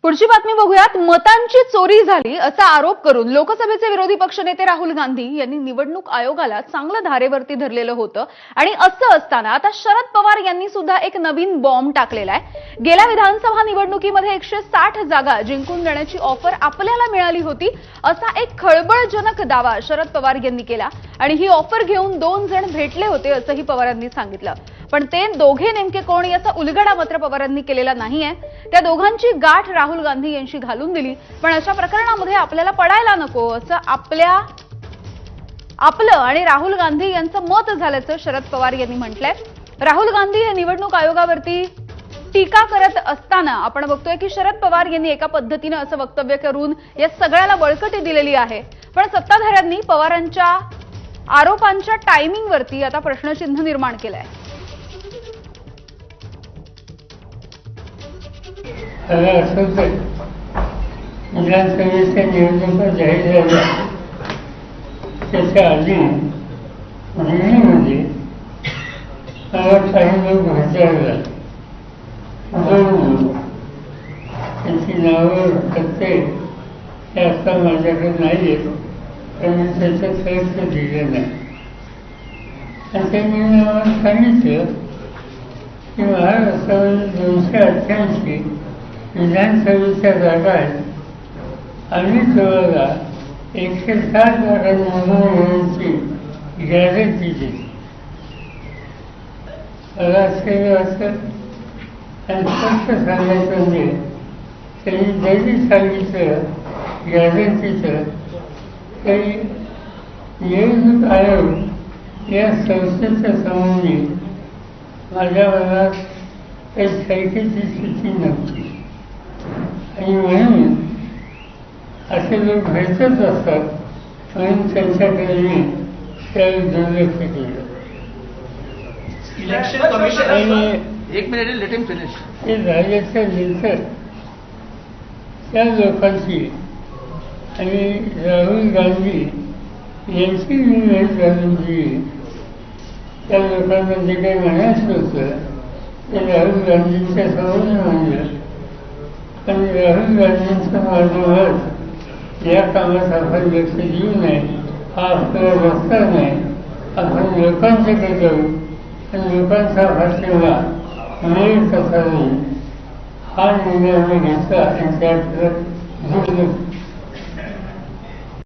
पुढची बातमी बघूयात। मतांची चोरी झाली असा आरोप करून लोकसभेचे विरोधी पक्षनेते राहुल गांधी यांनी निवडणूक आयोगाला चांगलं धारेवरती धरलेलं होतं आणि असं असताना आता शरद पवार यांनी सुद्धा एक नवीन बॉम्ब टाकलेला आहे। गेल्या विधानसभा निवडणुकीमध्ये 160 जागा जिंकून देण्याची ऑफर आपल्याला मिळाली होती असा एक खळबळजनक दावा शरद पवार यांनी केला आणि ही ऑफर घेऊन 2 जण भेटले होते असंही पवारांनी सांगितलं। पण ते दोघे नेमके कोण याचा उलगडा मात्र पवारांनी केलेला नाहीये। त्या दोघांची गाठ राहुल गांधी यांची घालून दिली, पण अशा प्रकरणामध्ये आपल्याला पडायला नको असं आपलं आणि राहुल गांधी यांचं मत झाल्याचं शरद पवार यांनी म्हटलंय। राहुल गांधी हे निवडणूक आयोगावरती टीका करत असताना आपण बघतोय की शरद पवार यांनी एका पद्धतीने असं वक्तव्य करून या सगळ्याला बळकटी दिलेली आहे। पण सत्ताधाऱ्यांनी पवारांच्या आरोपांच्या टायमिंगवरती आता प्रश्नचिन्ह निर्माण केलंय। विधानसभेच्या निवडणुका जाहीर झाल्या त्याच्या आधी दिल्लीमध्ये मला काही लोक भेटायला त्यांची नावं पत्ते हे आता माझ्याकडे नाही आहेत, पण मी त्याचं खर्च दिलं नाही। आणि त्यांनी मला सांगितलं की महाराष्ट्रामध्ये 288 विधानसभेच्या जागा आहेत आणि जवळला 160 जागा निवडून येण्याची गॅरंटी दिली। मला आश्चर्य वाटतं आणि स्पष्ट सांगायचं म्हणजे त्यांनी जरी सांगितलं गॅरंटीचं तरी निवडणूक आयोग या संस्थेच्या संबंधी माझ्या मनात काही शंकेची स्थिती नव्हती आणि म्हणून असे लोक भेटत असतात म्हणून त्यांच्याकडे मी त्यावेळी दुर्लक्ष केलं। इलेक्शन कमिशन एक मिनिट लेट हिम फिनिश। ते झाल्याच्या नंतर त्या लोकांची आणि राहुल गांधी यांची निर्णय घालून दिली। त्या लोकांना जे काही म्हणायचं होतं ते राहुल गांधींच्या समोर म्हणलं, पण राहुल गांधींचं माझं मत या कामात आपण लक्ष देऊ नये, हा आपला रस्ता नाही, आपण लोकांच्याकडे जाऊ आणि लोकांचा भाषेला मिळेल कसा नाही हा निर्णय मी घेतला आणि त्यात दुर्लक्ष